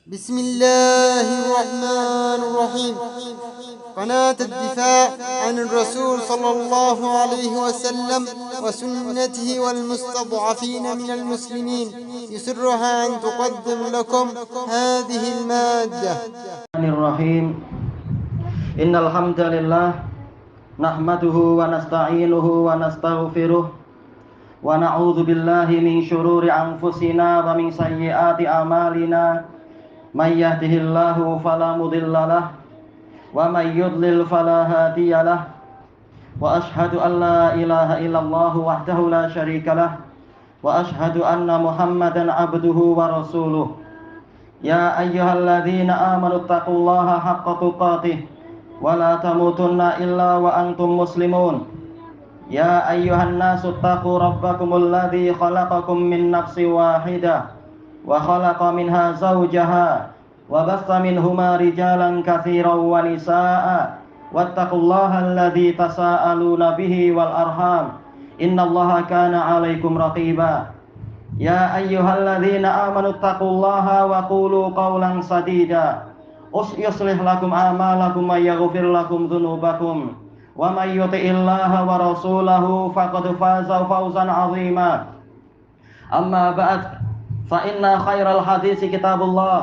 بسم الله الرحمن الرحيم. قناة الدفاع عن الرسول صلى الله عليه وسلم وسنته والمستضعفين من المسلمين يسرها أن تقدم لكم هذه المادة. الرحيم. إن الحمد لله نحمده ونستعينه ونستغفره ونعوذ بالله من شرور أنفسنا ومن سيئات أعمالنا. من يهده الله فلا مضل له ومن يضلل فلا هادي له وأشهد أن لا إله إلا الله وحده لا شريك له وأشهد أن محمدا عبده ورسوله. يا أيها الذين آمنوا اتقوا الله حق تقاته ولا تموتن إلا وأنتم مسلمون. يا أيها الناس اتقوا ربكم الذي خلقكم من نفس واحدة وخلق منها زوجها وبث منهما رجالا كثيرا ونساء واتقوا الله الذي تساءلون به والأرحام إن الله كان عليكم رقيبا. يا أيها الذين آمنوا اتقوا الله وقولوا قولا سديدا يصلح لكم أعمالكم ويغفر لكم ذنوبكم ومن يطع الله ورسوله فقد فاز فوزا عظيما. أما بعد فإن خير الحديث كتاب الله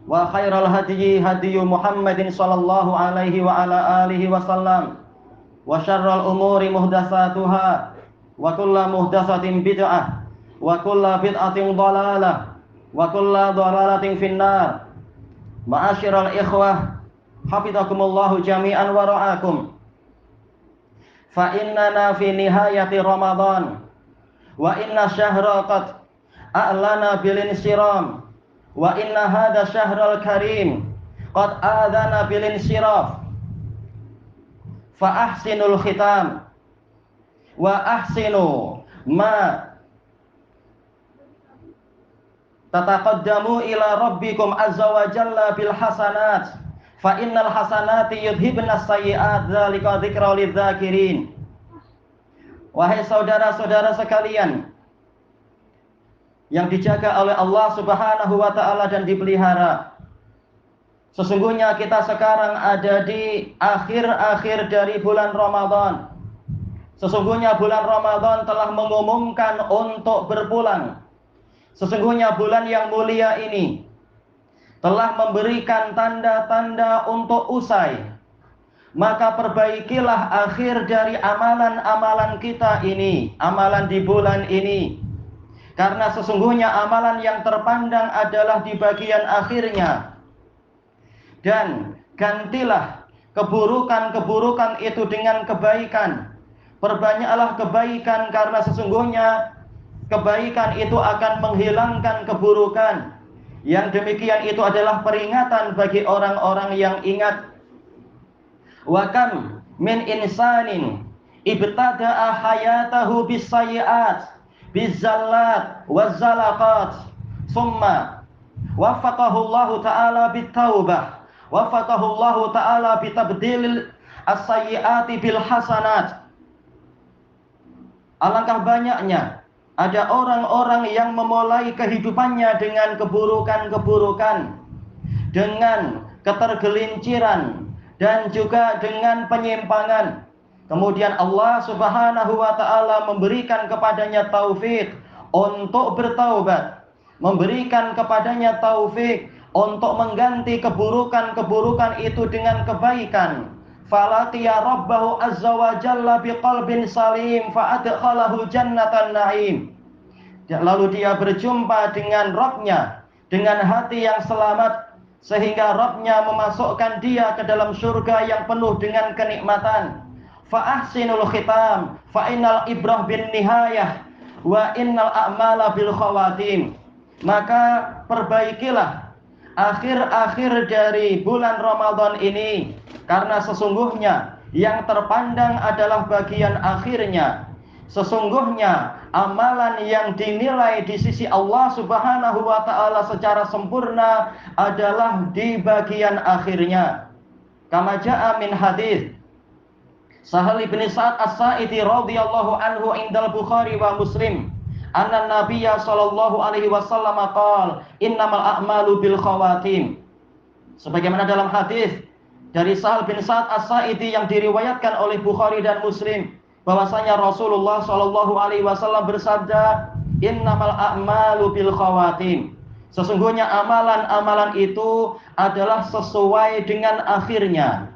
وخير الهدي هدي محمد صلى الله عليه وعلى آله وسلم وشر الأمور محدثاتها وكل محدثة بدعة وكل بدعة ضلالة وكل ضلالة في النار. معاشر الإخوة حفظكم الله جميعا ورعاكم. فإننا في نهاية رمضان وإن الشهر قد أعلن بالانصرام وإن هذا الشهر الكريم قد آذن بالانصراف. فأحسنوا الختام وأحسنوا ما tataqaddamu ila rabbikum azza wa jalla bil hasanat fa innal hasanati yudhibnas sayyi'at dzalika dzikra lidzakirin. Wahai saudara-saudara sekalian yang dijaga oleh Allah Subhanahu wa taala dan dipelihara, sesungguhnya kita sekarang ada di akhir-akhir dari bulan Ramadan. Sesungguhnya bulan Ramadan telah mengumumkan untuk berpulang. Sesungguhnya bulan yang mulia ini telah memberikan tanda-tanda untuk usai. Maka perbaikilah akhir dari amalan-amalan kita ini, amalan di bulan ini. Karena sesungguhnya amalan yang terpandang adalah di bagian akhirnya. Dan gantilah keburukan-keburukan itu dengan kebaikan. Perbanyaklah kebaikan karena sesungguhnya kebaikan itu akan menghilangkan keburukan. Yang demikian itu adalah peringatan bagi orang-orang yang ingat. Wa kam min insanin ibtada'a hayatahu bisayyi'at bizzallat wazzalaqat summa waffaqahu Allah ta'ala bitaubah waffaqahu Allah ta'ala bitabdil as-sayyi'ati bil hasanat. Alangkah banyaknya ada orang-orang yang memulai kehidupannya dengan keburukan-keburukan, dengan ketergelinciran, dan juga dengan penyimpangan. Kemudian Allah Subhanahu wa ta'ala memberikan kepadanya taufik untuk bertaubat, memberikan kepadanya taufik untuk mengganti keburukan-keburukan itu dengan kebaikan. Falaqiya rabbahu azza wa jalla biqalbin salim fa'adkhalahu jannatan na'im. Lalu dia berjumpa dengan Rabbnya dengan hati yang selamat, sehingga Rabbnya memasukkan dia ke dalam surga yang penuh dengan kenikmatan. Fa'ahsinul khitam fa'innal ibrah bin nihayah wa innal a'mala bil khawatim. Maka perbaikilah akhir-akhir dari bulan Ramadan ini, karena sesungguhnya yang terpandang adalah bagian akhirnya. Sesungguhnya amalan yang dinilai di sisi Allah Subhanahu wa ta'ala secara sempurna adalah di bagian akhirnya. Kama ja'a min hadits Sahal bin Sa'ad As-Sa'idi radhiyallahu anhu indal Bukhari wa Muslim anna nabiyya sallallahu alaihi wasallam qala innamal a'malu bil khawatim. Sebagaimana dalam hadis dari Sahal bin Sa'ad As-Sa'idi yang diriwayatkan oleh Bukhari dan Muslim, bahwasanya Rasulullah sallallahu alaihi wasallam bersabda, innamal a'malu bil khawatim. Sesungguhnya amalan-amalan itu adalah sesuai dengan akhirnya.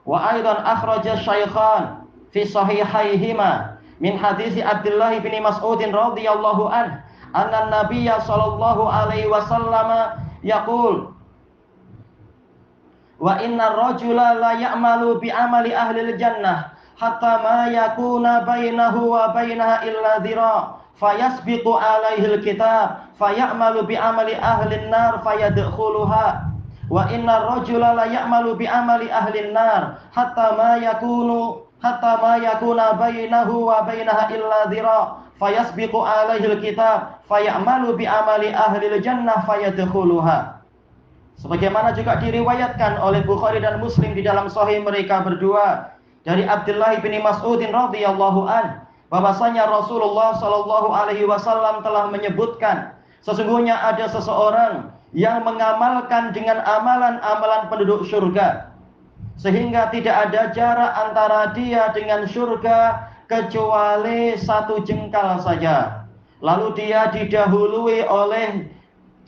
Wa aidan akhraja syaikhan fi sahihaihima min hadisi Abdullah bin Mas'ud radhiyallahu anhu anna nabiyya sallallahu alaihi wasallam yaqul wa inna rajula la ya'malu bi amali ahli jannah hatta ma yakuna bainahu wa bainaha illa dhira fayasbiqu alaihi alkitab fayamalu bi amali ahli an-nar fayadkhuluha wa inna rajula la ya'malu bi amali ahli an-nar hatta ma yakuna bainahu wa bainaha illa dhira fayasbiqu alaihi alkitab fayamalu bi amali ahli al-jannah fayadkhuluha. Sebagaimana juga diriwayatkan oleh Bukhari dan Muslim di dalam sahih mereka berdua dari Abdullah bin Mas'ud radhiyallahu an, bahwasanya Rasulullah sallallahu alaihi wasallam telah menyebutkan sesungguhnya ada seseorang yang mengamalkan dengan amalan-amalan penduduk surga sehingga tidak ada jarak antara dia dengan surga kecuali 1 jengkal saja. Lalu dia didahului oleh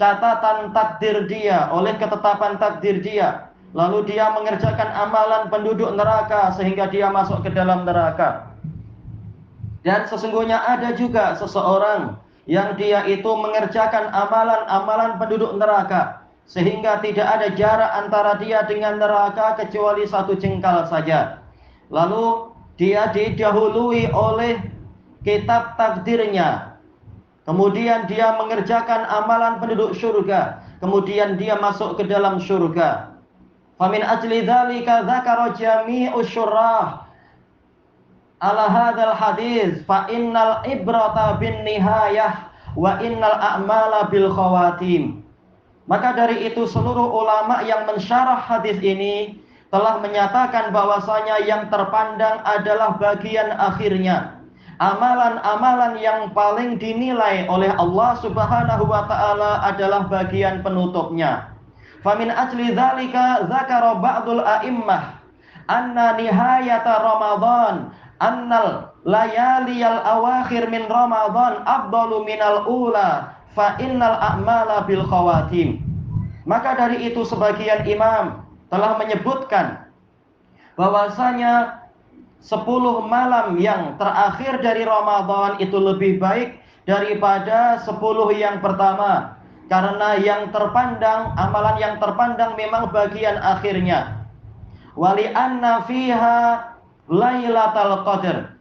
catatan takdir dia, oleh ketetapan takdir dia. Lalu dia mengerjakan amalan penduduk neraka sehingga dia masuk ke dalam neraka. Dan sesungguhnya ada juga seseorang yang dia itu mengerjakan amalan-amalan penduduk neraka sehingga tidak ada jarak antara dia dengan neraka kecuali 1 jengkal saja. Lalu dia didahului oleh kitab takdirnya. Kemudian dia mengerjakan amalan penduduk surga, kemudian dia masuk ke dalam surga. Famin ajli dzalika dzakara jami'u syurrah ala hadzal hadis fa innal ibrata bin nihayah wa innal a'mala bil khawatim. Maka dari itu seluruh ulama yang mensyarah hadis ini telah menyatakan bahwasanya yang terpandang adalah bagian akhirnya. Amalan-amalan yang paling dinilai oleh Allah Subhanahu wa taala adalah bagian penutupnya. Famin ajli dzalika dzakara ba'dul a'immah anna nihayata Ramadan annal layaliyal awakhir min Ramadan afdalu minal ula fa innal a'mala bil khawatim. Maka dari itu sebagian imam telah menyebutkan bahwasanya 10 malam yang terakhir dari Ramadan itu lebih baik daripada 10 yang pertama. Karena yang terpandang, amalan yang terpandang memang bagian akhirnya. Wali anna fiha lailatul qadar.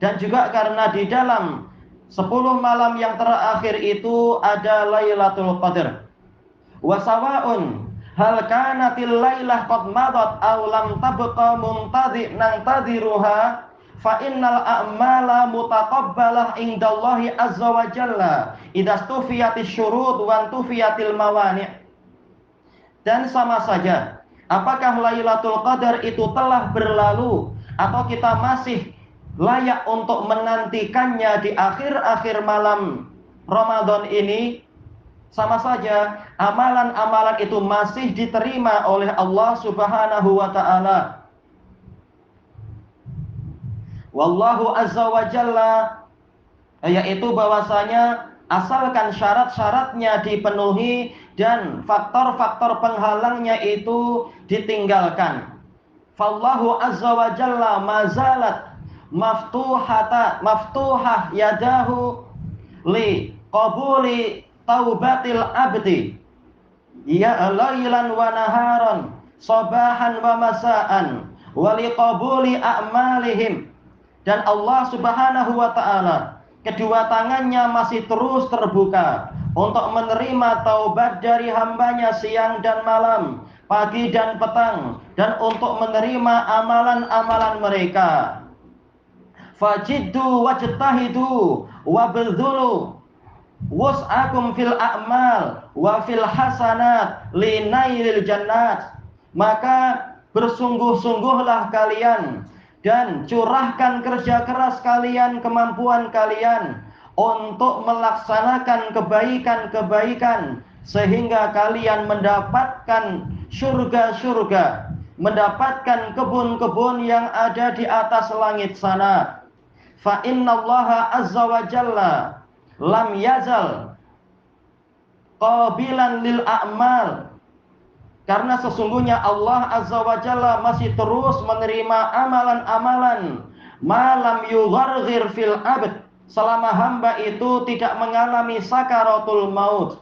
Dan juga karena di dalam 10 malam yang terakhir itu ada Lailatul Qadar. Wa sawa'un hal kanatil lailah qad madat aw lam tabqa nantadhiruha fa innal a'mala mutaqabbalah indallahi azza wa jalla idza stufiyatish syurut wa tufiyatil mawani'. Dan sama saja apakah Lailatul Qadar itu telah berlalu atau kita masih layak untuk menantikannya di akhir-akhir malam Ramadan ini, sama saja amalan-amalan itu masih diterima oleh Allah Subhanahu wa taala. Wallahu azza wa jalla, yaitu bahwasanya asalkan syarat-syaratnya dipenuhi dan faktor-faktor penghalangnya itu ditinggalkan. Fallahu azza wa jalla mazalat maftuhah yadahu li qabuli taubatil abdi ya lailan wa naharan sabahan wa masaan wa li qabuli a'malihim. Dan Allah Subhanahu wa taala kedua tangannya masih terus terbuka untuk menerima taubat dari hambanya siang dan malam, pagi dan petang, dan untuk menerima amalan-amalan mereka. Fajiddu wajtahidu wabdhulu wus'akum fil a'mal wa fil hasanat linailil jannat. Maka bersungguh-sungguhlah kalian dan curahkan kerja keras kalian, kemampuan kalian untuk melaksanakan kebaikan-kebaikan sehingga kalian mendapatkan surga-surga, mendapatkan kebun-kebun yang ada di atas langit sana. Fa innallaha azza wa jalla lam yazal qabilan lil a'mal. Karena sesungguhnya Allah azza wa jalla masih terus menerima amalan-amalan malam yugharghir fil abd, selama hamba itu tidak mengalami sakaratul maut.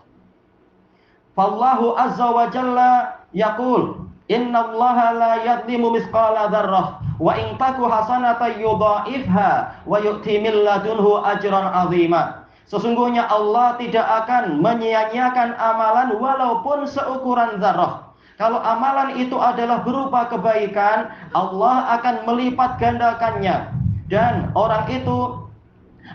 Fallahu azza wa jalla yaqul innallaha la yadlimu mithqala dzarrah wa in taku hasanatan yudha'ifha wa yu'ti min ladunhu ajran 'azima. Sesungguhnya Allah tidak akan menyia-nyiakan amalan walaupun seukuran zarrah. Kalau amalan itu adalah berupa kebaikan, Allah akan melipat gandakannya dan orang itu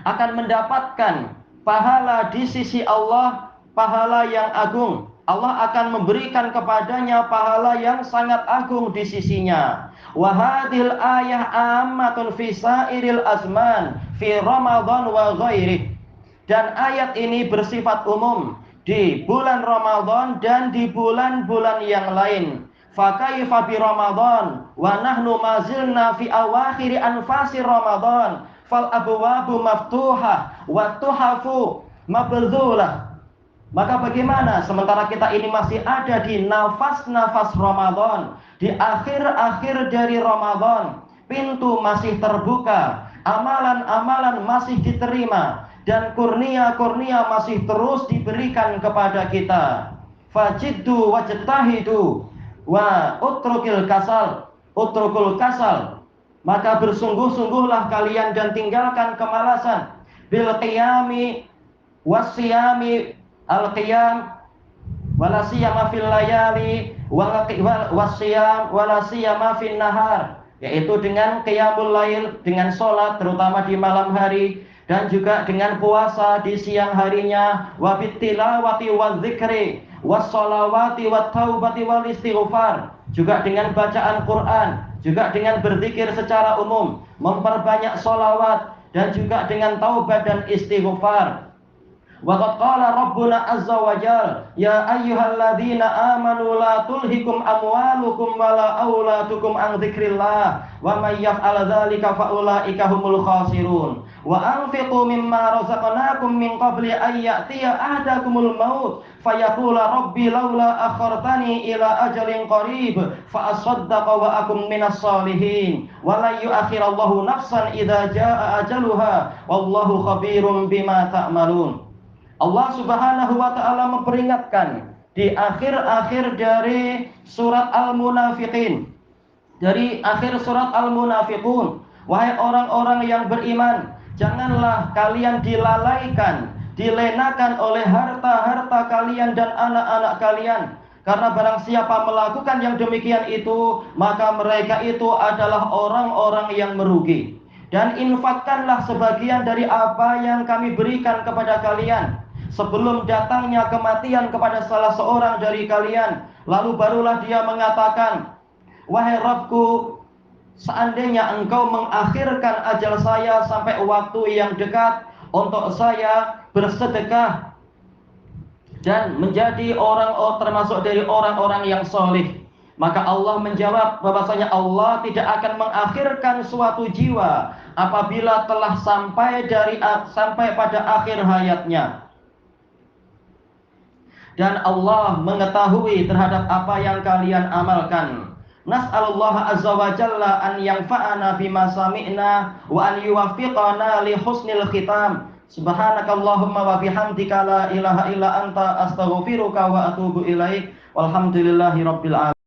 akan mendapatkan pahala di sisi Allah, pahala yang agung. Allah akan memberikan kepadanya pahala yang sangat agung di sisinya. Wa hadhil ayah ammatun fi sairil azman fi Ramadan wa ghairi. Dan ayat ini bersifat umum di bulan Ramadan dan di bulan-bulan yang lain. Fa kaifa bi Ramadan wa nahnu mazilna fi awakhir anfasi Ramadan fal abwabu maftuhah wa tuhafu mabdhulah. Maka bagaimana sementara kita ini masih ada di nafas-nafas Ramadan, di akhir-akhir dari Ramadan, pintu masih terbuka, amalan-amalan masih diterima, dan kurnia-kurnia masih terus diberikan kepada kita. Fajiddu wajtahidu wa utrukul kasal. Maka bersungguh-sungguhlah kalian dan tinggalkan kemalasan. Bil qiyami wasyami al-qiyam wala siyama fil layali wasyam wala siyama fin nahar, yaitu dengan qiyamul lail, dengan salat terutama di malam hari, dan juga dengan puasa di siang harinya, wa bitilawati wadzikri wassalawati wattaubati wal istighfar, juga dengan bacaan Quran, juga dengan berzikir secara umum, memperbanyak sholawat, dan juga dengan taubat dan istighfar. Wa qad qala rabbuna azza wa jalla ya ayyuhalladzina amanu la tulhikum amwalukum wala auladukum an dzikrillah wa may yaf'al dzalika fa ulaika humul khasirun wa anfiqu mimma razaqnakum min qabli an ya'tiya ahadakumul maut fayaqula rabbi laula akhartani ila ajalin qarib fa asaddaqa wa akum minas solihin wa la yu'akhirallahu nafsan idza jaa ajaluha wallahu khabirum bima ta'malun. Allah Subhanahu wa ta'ala memperingatkan di akhir-akhir dari surat Al-Munafiqin, dari akhir surat Al-Munafiqun, wahai orang-orang yang beriman, janganlah kalian dilalaikan, dilenakan oleh harta-harta kalian dan anak-anak kalian, karena barang siapa melakukan yang demikian itu, maka mereka itu adalah orang-orang yang merugi. Dan infakkanlah sebagian dari apa yang kami berikan kepada kalian sebelum datangnya kematian kepada salah seorang dari kalian. Lalu barulah dia mengatakan, wahai Rabbku, seandainya engkau mengakhirkan ajal saya sampai waktu yang dekat untuk saya bersedekah dan menjadi termasuk dari orang-orang yang soleh. Maka Allah menjawab bahwasanya Allah tidak akan mengakhirkan suatu jiwa apabila telah sampai pada akhir hayatnya. Dan Allah mengetahui terhadap apa yang kalian amalkan. Nas'alullah azza wa jalla an yanfa'ana bima sami'na wa an yuwaffiqana li husnil khitam. Subhanakallahumma wa bihamdika la ilaha illa anta astaghfiruka wa atubu ilaik. Walhamdulillahi rabbil alamin.